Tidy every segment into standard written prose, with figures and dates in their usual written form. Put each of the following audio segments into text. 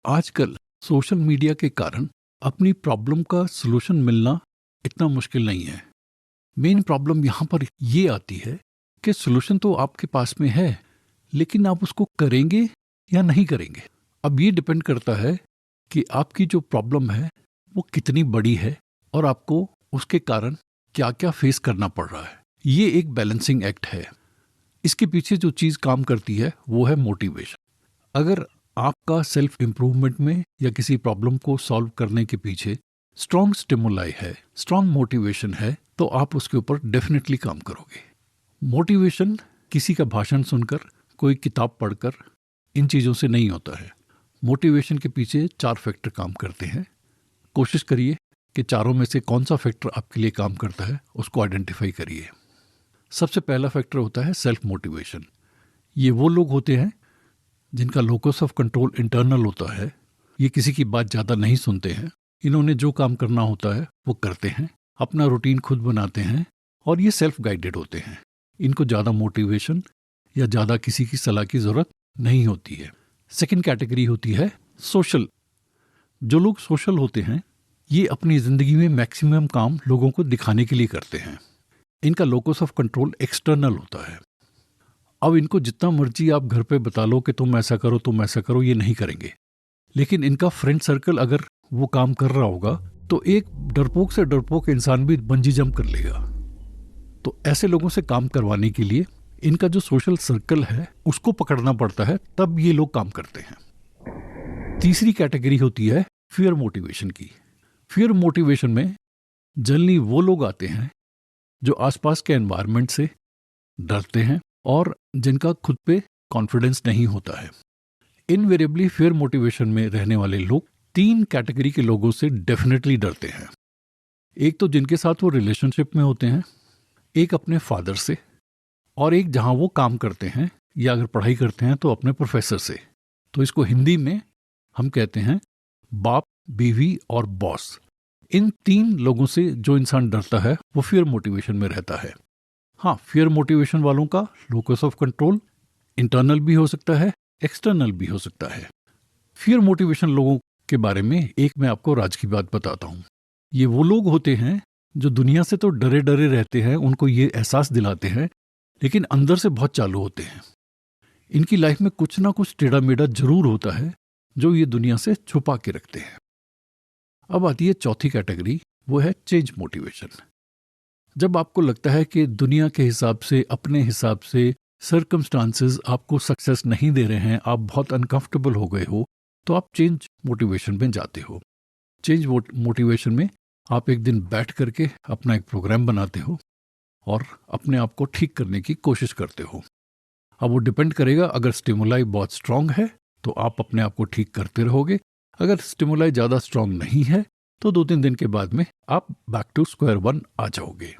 आजकल social media के कारण अपनी प्रॉब्लम का सलूशन मिलना इतना मुश्किल नहीं है। मेन प्रॉब्लम यहाँ पर ये आती है कि सलूशन तो आपके पास में है, लेकिन आप उसको करेंगे या नहीं करेंगे। अब ये डिपेंड करता है कि आपकी जो प्रॉब्लम है वो कितनी बड़ी है और आपको उसके कारण क्या क्या फेस करना पड़ रहा है। ये एक बैलेंसिंग एक्ट है। इसके पीछे जो चीज़ काम करती है वो है मोटिवेशन। अगर आपका सेल्फ इम्प्रूवमेंट में या किसी प्रॉब्लम को सॉल्व करने के पीछे स्ट्रॉन्ग स्टिमुलाई है, स्ट्रॉन्ग मोटिवेशन है, तो आप उसके ऊपर डेफिनेटली काम करोगे। मोटिवेशन किसी का भाषण सुनकर, कोई किताब पढ़कर, इन चीज़ों से नहीं होता है। मोटिवेशन के पीछे 4 फैक्टर काम करते हैं। कोशिश करिए कि चारों में से कौन सा फैक्टर आपके लिए काम करता है उसको आइडेंटिफाई करिए। सबसे पहला फैक्टर होता है सेल्फ मोटिवेशन। ये वो लोग होते हैं जिनका लोकस ऑफ कंट्रोल इंटरनल होता है। ये किसी की बात ज़्यादा नहीं सुनते हैं। इन्होंने जो काम करना होता है वो करते हैं, अपना रूटीन खुद बनाते हैं और ये सेल्फ गाइडेड होते हैं। इनको ज़्यादा मोटिवेशन या ज़्यादा किसी की सलाह की ज़रूरत नहीं होती है। सेकंड कैटेगरी होती है सोशल। जो लोग सोशल होते हैं ये अपनी ज़िंदगी में मैक्सिमम काम लोगों को दिखाने के लिए करते हैं। इनका लोकस ऑफ कंट्रोल एक्सटर्नल होता है। अब इनको जितना मर्जी आप घर पे बता लो कि तुम ऐसा करो, तुम ऐसा करो, ये नहीं करेंगे। लेकिन इनका फ्रेंड सर्कल अगर वो काम कर रहा होगा तो एक डरपोक से डरपोक इंसान भी बंजी जंप कर लेगा। तो ऐसे लोगों से काम करवाने के लिए इनका जो सोशल सर्कल है उसको पकड़ना पड़ता है, तब ये लोग काम करते हैं। तीसरी कैटेगरी होती है फियर मोटिवेशन की। फियर मोटिवेशन में जनरली वो लोग आते हैं जो आसपास के एनवायरनमेंट से डरते हैं और जिनका खुद पे कॉन्फिडेंस नहीं होता है। इनवेरिएबली फियर मोटिवेशन में रहने वाले लोग 3 कैटेगरी के लोगों से डेफिनेटली डरते हैं। एक तो जिनके साथ वो रिलेशनशिप में होते हैं, एक अपने फादर से, और एक जहाँ वो काम करते हैं या अगर पढ़ाई करते हैं तो अपने प्रोफेसर से। तो इसको हिंदी में हम कहते हैं बाप, बीवी और बॉस। इन 3 लोगों से जो इंसान डरता है वो फियर मोटिवेशन में रहता है। हाँ, फियर मोटिवेशन वालों का लोकस ऑफ कंट्रोल इंटरनल भी हो सकता है, एक्सटर्नल भी हो सकता है। फियर मोटिवेशन लोगों के बारे में एक मैं आपको राज की बात बताता हूँ। ये वो लोग होते हैं जो दुनिया से तो डरे डरे रहते हैं, उनको ये एहसास दिलाते हैं, लेकिन अंदर से बहुत चालू होते हैं। इनकी लाइफ में कुछ ना कुछ टेढ़ा मेढ़ा जरूर होता है जो ये दुनिया से छुपा के रखते हैं। अब आती है चौथी कैटेगरी, वो है चेंज मोटिवेशन। जब आपको लगता है कि दुनिया के हिसाब से, अपने हिसाब से सर्कमस्टांसेस आपको सक्सेस नहीं दे रहे हैं, आप बहुत अनकंफर्टेबल हो गए हो, तो आप चेंज मोटिवेशन में जाते हो। चेंज मोटिवेशन में आप एक दिन बैठ करके अपना एक प्रोग्राम बनाते हो और अपने आप को ठीक करने की कोशिश करते हो। अब वो डिपेंड करेगा, अगर स्टिमुलाई बहुत स्ट्रांग है तो आप अपने आप को ठीक करते रहोगे। अगर स्टिमुलाई ज़्यादा स्ट्रांग नहीं है तो 2-3 दिन के बाद में आप बैक टू स्क्वायर 1 आ जाओगे।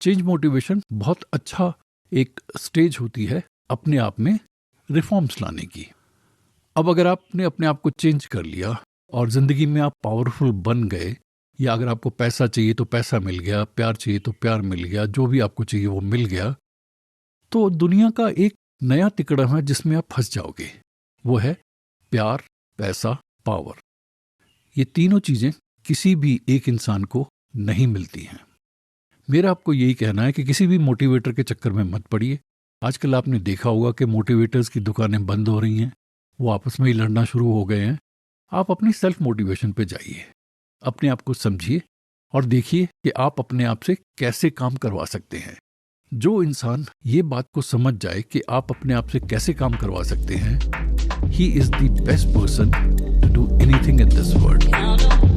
चेंज मोटिवेशन बहुत अच्छा एक स्टेज होती है अपने आप में रिफॉर्म्स लाने की। अब अगर आपने अपने आप को चेंज कर लिया और ज़िंदगी में आप पावरफुल बन गए, या अगर आपको पैसा चाहिए तो पैसा मिल गया, प्यार चाहिए तो प्यार मिल गया, जो भी आपको चाहिए वो मिल गया, तो दुनिया का एक नया तिकड़ा है जिसमें आप फंस जाओगे। वो है प्यार, पैसा, पावर। ये तीनों चीज़ें किसी भी एक इंसान को नहीं मिलती हैं। मेरा आपको यही कहना है कि किसी भी मोटिवेटर के चक्कर में मत पड़िए। आजकल आपने देखा होगा कि मोटिवेटर्स की दुकानें बंद हो रही हैं, वो आपस में ही लड़ना शुरू हो गए हैं। आप अपनी सेल्फ मोटिवेशन पे जाइए, अपने आप को समझिए और देखिए कि आप अपने आप से कैसे काम करवा सकते हैं। जो इंसान ये बात को समझ जाए कि आप अपने आप से कैसे काम करवा सकते हैं, he is the best person to do anything in this world.